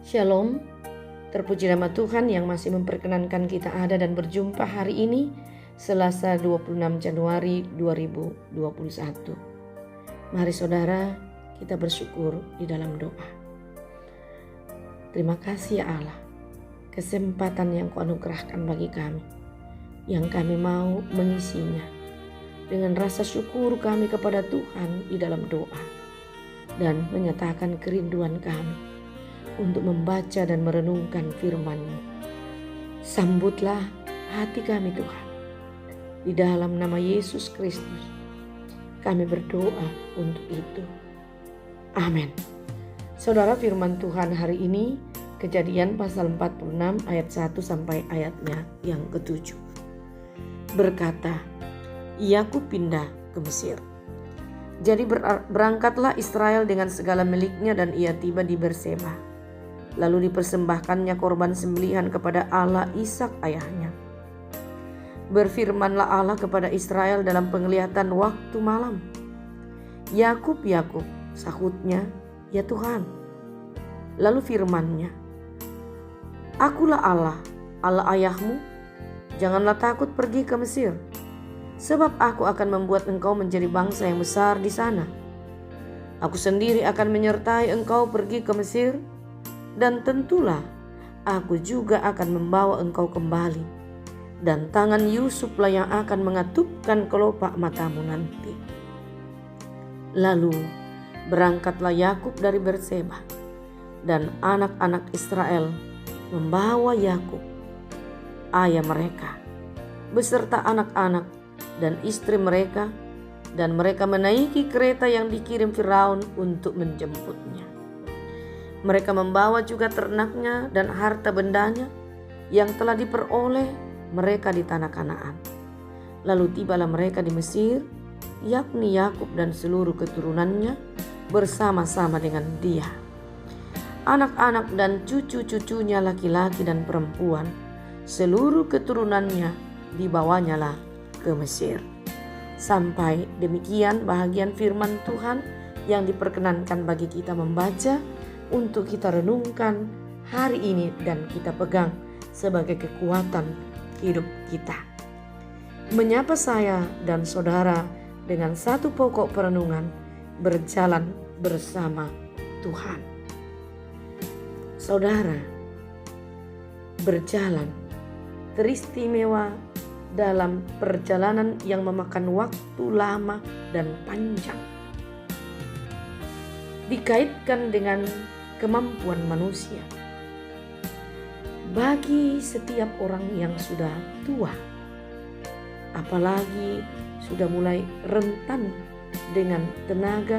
Shalom, terpuji nama Tuhan yang masih memperkenankan kita ada dan berjumpa hari ini, Selasa 26 Januari 2021. Mari saudara, kita bersyukur di dalam doa. Terima kasih ya Allah, kesempatan yang Kau anugerahkan bagi kami, yang kami mau mengisinya. Dengan rasa syukur kami kepada Tuhan di dalam doa, dan menyatakan kerinduan kami untuk membaca dan merenungkan firman-Mu. Sambutlah hati kami Tuhan. Di dalam nama Yesus Kristus kami berdoa untuk itu. Amin. Saudara, firman Tuhan hari ini Kejadian pasal 46 ayat 1 sampai ayatnya yang ke-7. Berkata, Yakub pindah ke Mesir. Jadi berangkatlah Israel dengan segala miliknya dan ia tiba di Berseba. Lalu dipersembahkannya korban sembelihan kepada Allah Ishak ayahnya. Berfirmanlah Allah kepada Israel dalam penglihatan waktu malam. Yakub, Yakub, sahutnya, ya Tuhan. Lalu firman-Nya, Akulah Allah, Allah ayahmu. Janganlah takut pergi ke Mesir, sebab aku akan membuat engkau menjadi bangsa yang besar di sana. Aku sendiri akan menyertai engkau pergi ke Mesir, dan tentulah aku juga akan membawa engkau kembali, dan tangan Yusuflah yang akan mengatupkan kelopak matamu nanti. Lalu berangkatlah Yakub dari Berseba, dan anak-anak Israel membawa Yakub, ayah mereka, beserta anak-anak dan istri mereka, dan mereka menaiki kereta yang dikirim Firaun untuk menjemputnya. Mereka membawa juga ternaknya dan harta bendanya yang telah diperoleh mereka di tanah Kanaan. Lalu tibalah mereka di Mesir, yakni Yakub dan seluruh keturunannya bersama-sama dengan dia. Anak-anak dan cucu-cucunya laki-laki dan perempuan, seluruh keturunannya dibawanyalah ke Mesir. Sampai demikian bahagian firman Tuhan yang diperkenankan bagi kita membaca, untuk kita renungkan hari ini dan kita pegang sebagai kekuatan hidup kita. Menyapa saya dan saudara dengan satu pokok perenungan, berjalan bersama Tuhan. Saudara, berjalan teristimewa dalam perjalanan yang memakan waktu lama dan panjang. Dikaitkan dengan kemampuan manusia. Bagi setiap orang yang sudah tua, apalagi sudah mulai rentan dengan tenaga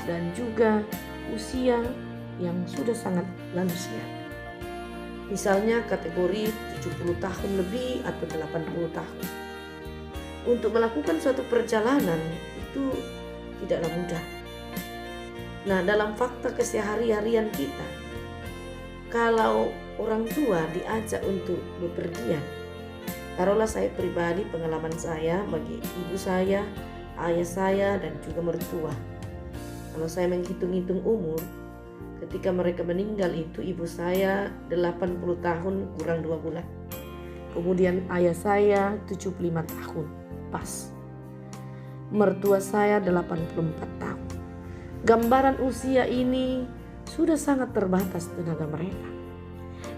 dan juga usia yang sudah sangat lansia. Misalnya kategori 70 tahun lebih atau 80 tahun. Untuk melakukan suatu perjalanan itu tidaklah mudah. Nah, dalam fakta kesehari-harian kita, kalau orang tua diajak untuk bepergian, taruhlah saya pribadi, pengalaman saya bagi ibu saya, ayah saya, dan juga mertua. Kalau saya menghitung-hitung umur, ketika mereka meninggal itu ibu saya 80 tahun kurang 2 bulan. Kemudian ayah saya 75 tahun pas. Mertua saya 84 tahun. Gambaran usia ini sudah sangat terbatas tenaga mereka.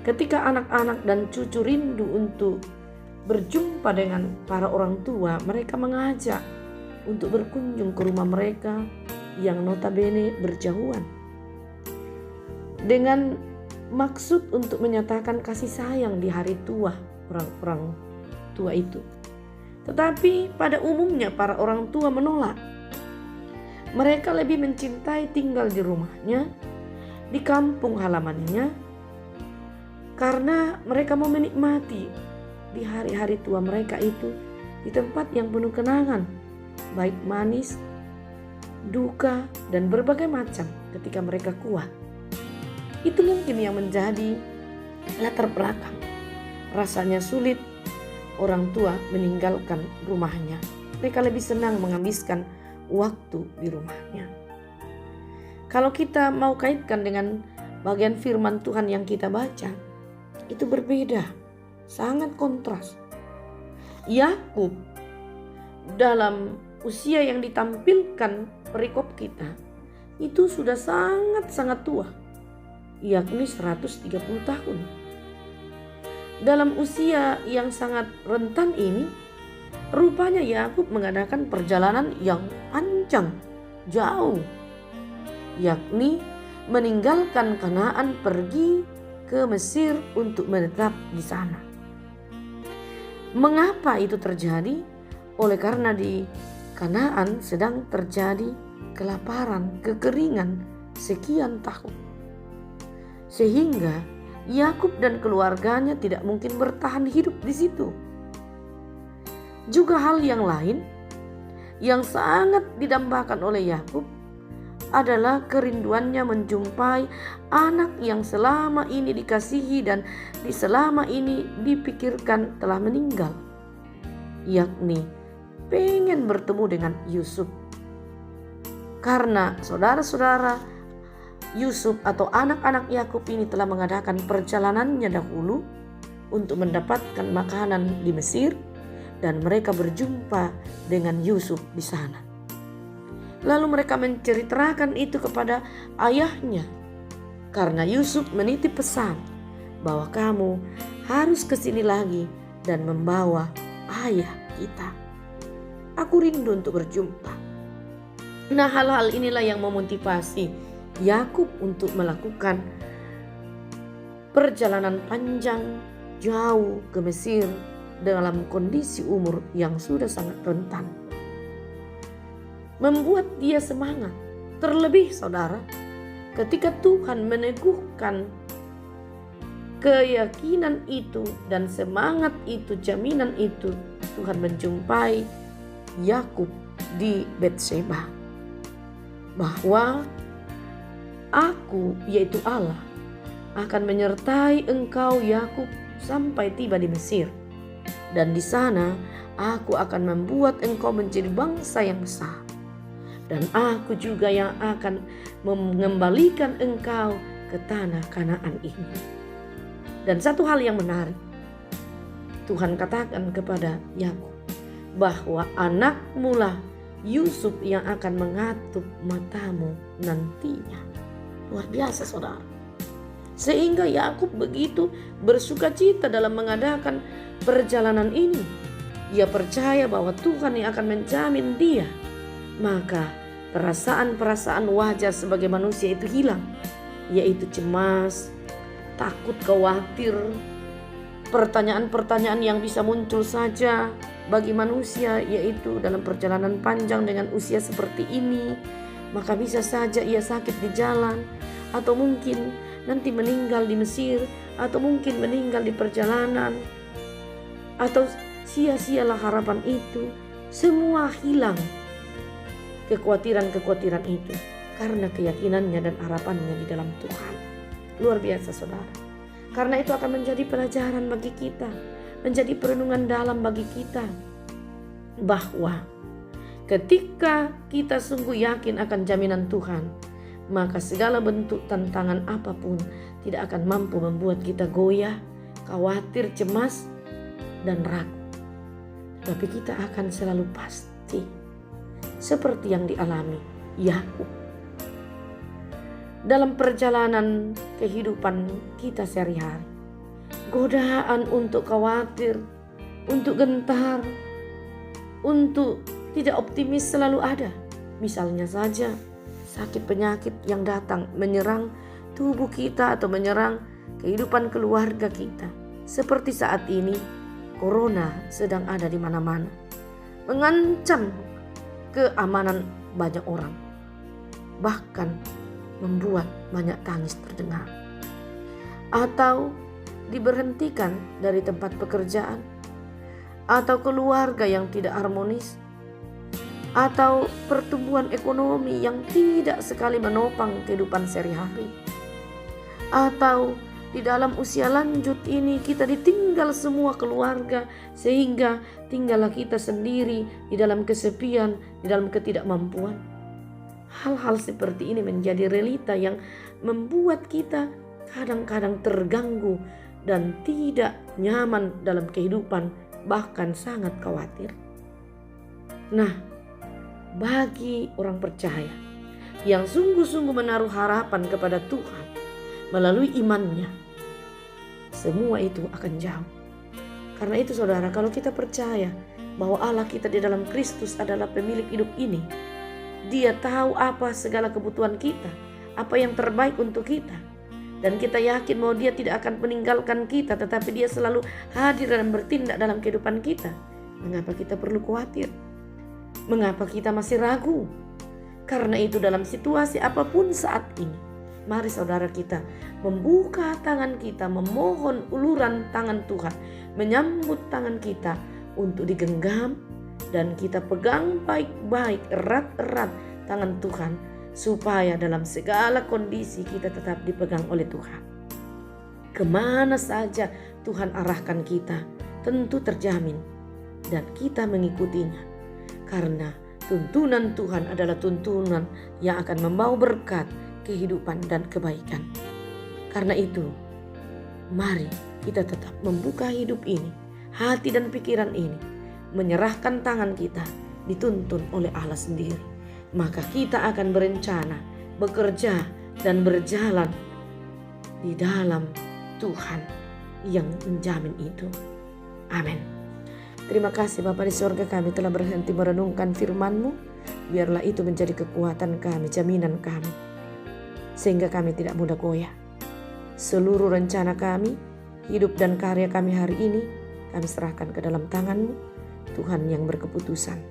Ketika anak-anak dan cucu rindu untuk berjumpa dengan para orang tua, mereka mengajak untuk berkunjung ke rumah mereka yang notabene berjauhan, dengan maksud untuk menyatakan kasih sayang di hari tua orang-orang tua itu. Tetapi pada umumnya para orang tua menolak. Mereka lebih mencintai tinggal di rumahnya, di kampung halamannya, karena mereka mau menikmati di hari-hari tua mereka itu di tempat yang penuh kenangan, baik manis, duka, dan berbagai macam ketika mereka kuat. Itu mungkin yang menjadi latar belakang. Rasanya sulit orang tua meninggalkan rumahnya. Mereka lebih senang menghabiskan waktu di rumahnya. Kalau kita mau kaitkan dengan bagian firman Tuhan yang kita baca itu berbeda, sangat kontras. Yakub dalam usia yang ditampilkan perikop kita itu sudah sangat-sangat tua, yakni 130 tahun. Dalam usia yang sangat rentan ini, rupanya Yakub mengadakan perjalanan yang panjang, jauh, yakni meninggalkan Kanaan pergi ke Mesir untuk menetap di sana. Mengapa itu terjadi? Oleh karena di Kanaan sedang terjadi kelaparan, kekeringan sekian tahun. Sehingga Yakub dan keluarganya tidak mungkin bertahan hidup di situ. Juga hal yang lain yang sangat didambakan oleh Yakub adalah kerinduannya menjumpai anak yang selama ini dikasihi dan selama ini dipikirkan telah meninggal, yakni pengen bertemu dengan Yusuf. Karena saudara-saudara, Yusuf atau anak-anak Yakub ini telah mengadakan perjalanannya dahulu untuk mendapatkan makanan di Mesir, dan mereka berjumpa dengan Yusuf di sana. Lalu mereka menceritakan itu kepada ayahnya, karena Yusuf menitip pesan bahwa kamu harus ke sini lagi dan membawa ayah kita. Aku rindu untuk berjumpa. Nah, hal-hal inilah yang memotivasi Yakub untuk melakukan perjalanan panjang jauh ke Mesir dalam kondisi umur yang sudah sangat rentan. Membuat dia semangat. Terlebih saudara, ketika Tuhan meneguhkan keyakinan itu dan semangat itu, jaminan itu, Tuhan menjumpai Yakub di Betseba bahwa Aku, yaitu Allah, akan menyertai engkau Yakub sampai tiba di Mesir. Dan di sana aku akan membuat engkau menjadi bangsa yang besar. Dan aku juga yang akan mengembalikan engkau ke tanah Kanaan ini. Dan satu hal yang menarik, Tuhan katakan kepada Yakub bahwa anakmu lah Yusuf yang akan mengatup matamu nantinya. Luar biasa saudara. Sehingga Yakub begitu bersukacita dalam mengadakan perjalanan ini. Ia percaya bahwa Tuhan yang akan menjamin dia. Maka perasaan-perasaan wajar sebagai manusia itu hilang, yaitu cemas, takut, khawatir, pertanyaan-pertanyaan yang bisa muncul saja bagi manusia, yaitu dalam perjalanan panjang dengan usia seperti ini, maka bisa saja ia sakit di jalan, atau mungkin nanti meninggal di Mesir, atau mungkin meninggal di perjalanan, atau sia-sialah harapan itu. Semua hilang kekhawatiran-kekhawatiran itu karena keyakinannya dan harapannya di dalam Tuhan. Luar biasa saudara. Karena itu akan menjadi pelajaran bagi kita, menjadi perenungan dalam bagi kita, bahwa ketika kita sungguh yakin akan jaminan Tuhan, maka segala bentuk tantangan apapun tidak akan mampu membuat kita goyah, khawatir, cemas, dan ragu. Tapi kita akan selalu pasti, seperti yang dialami Yakub dalam perjalanan kehidupan kita sehari-hari. Godaan untuk khawatir, untuk gentar, untuk tidak optimis selalu ada. Misalnya saja sakit penyakit yang datang menyerang tubuh kita atau menyerang kehidupan keluarga kita. Seperti saat ini corona sedang ada di mana-mana, mengancam keamanan banyak orang, bahkan membuat banyak tangis terdengar, atau diberhentikan dari tempat pekerjaan, atau keluarga yang tidak harmonis, atau pertumbuhan ekonomi yang tidak sekali menopang kehidupan sehari-hari, atau di dalam usia lanjut ini kita ditinggal semua keluarga, sehingga tinggallah kita sendiri di dalam kesepian, di dalam ketidakmampuan. Hal-hal seperti ini menjadi realita yang membuat kita kadang-kadang terganggu dan tidak nyaman dalam kehidupan, bahkan sangat khawatir. Nah, bagi orang percaya yang sungguh-sungguh menaruh harapan kepada Tuhan melalui imannya, semua itu akan jauh. Karena itu saudara, kalau kita percaya bahwa Allah kita di dalam Kristus adalah pemilik hidup ini, Dia tahu apa segala kebutuhan kita, apa yang terbaik untuk kita. Dan kita yakin bahwa Dia tidak akan meninggalkan kita, tetapi Dia selalu hadir dan bertindak dalam kehidupan kita. Mengapa kita perlu khawatir? Mengapa kita masih ragu? Karena itu dalam situasi apapun saat ini, mari saudara kita membuka tangan kita, memohon uluran tangan Tuhan, menyambut tangan kita untuk digenggam, dan kita pegang baik-baik, erat-erat tangan Tuhan, supaya dalam segala kondisi kita tetap dipegang oleh Tuhan. Kemana saja Tuhan arahkan kita, tentu terjamin, dan kita mengikutinya. Karena tuntunan Tuhan adalah tuntunan yang akan membawa berkat, kehidupan, dan kebaikan. Karena itu, mari kita tetap membuka hidup ini, hati dan pikiran ini, menyerahkan tangan kita, dituntun oleh Allah sendiri. Maka kita akan berencana, bekerja, dan berjalan di dalam Tuhan yang menjamin itu. Amin. Terima kasih Bapa di sorga, kami telah berhenti merenungkan firman-Mu. Biarlah itu menjadi kekuatan kami, jaminan kami, sehingga kami tidak mudah goyah. Seluruh rencana kami, hidup dan karya kami hari ini, kami serahkan ke dalam tangan-Mu, Tuhan yang berkeputusan.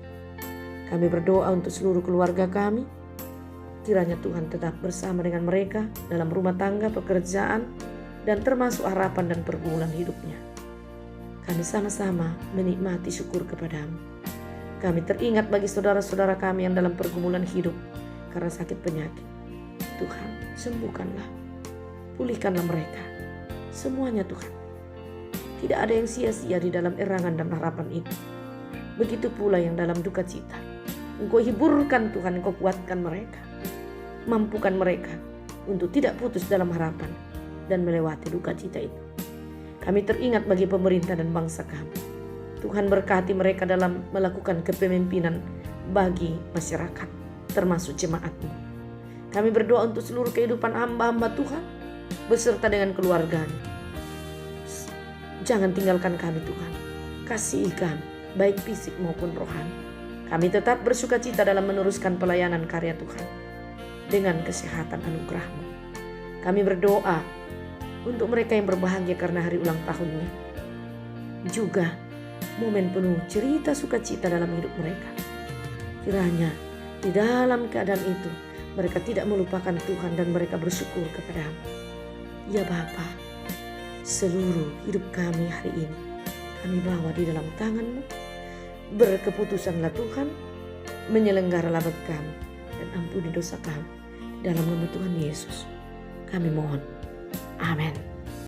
Kami berdoa untuk seluruh keluarga kami. Kiranya Tuhan tetap bersama dengan mereka dalam rumah tangga, pekerjaan, dan termasuk harapan dan pergumulan hidupnya. Kami sama-sama menikmati syukur kepada-Mu. Kami teringat bagi saudara-saudara kami yang dalam pergumulan hidup karena sakit penyakit. Tuhan, sembuhkanlah, pulihkanlah mereka. Semuanya Tuhan. Tidak ada yang sia-sia di dalam erangan dan harapan itu. Begitu pula yang dalam duka cita. Engkau hiburkan Tuhan, Engkau kuatkan mereka. Mampukan mereka untuk tidak putus dalam harapan dan melewati duka cita itu. Kami teringat bagi pemerintah dan bangsa kami. Tuhan berkati mereka dalam melakukan kepemimpinan bagi masyarakat, termasuk jemaat-Mu. Kami berdoa untuk seluruh kehidupan hamba-hamba Tuhan, beserta dengan keluarganya. Jangan tinggalkan kami Tuhan. Kasihi kami, baik fisik maupun rohani. Kami tetap bersuka cita dalam meneruskan pelayanan karya Tuhan dengan kesehatan anugerah-Mu. Kami berdoa untuk mereka yang berbahagia karena hari ulang tahunnya. Juga momen penuh cerita sukacita dalam hidup mereka. Kiranya di dalam keadaan itu mereka tidak melupakan Tuhan dan mereka bersyukur kepada-Mu. Ya Bapa, seluruh hidup kami hari ini kami bawa di dalam tangan-Mu. Berkeputusanlah Tuhan, menyelenggaralah berkat kami, dan ampuni dosa kami. Dalam nama Tuhan Yesus kami mohon. Amin.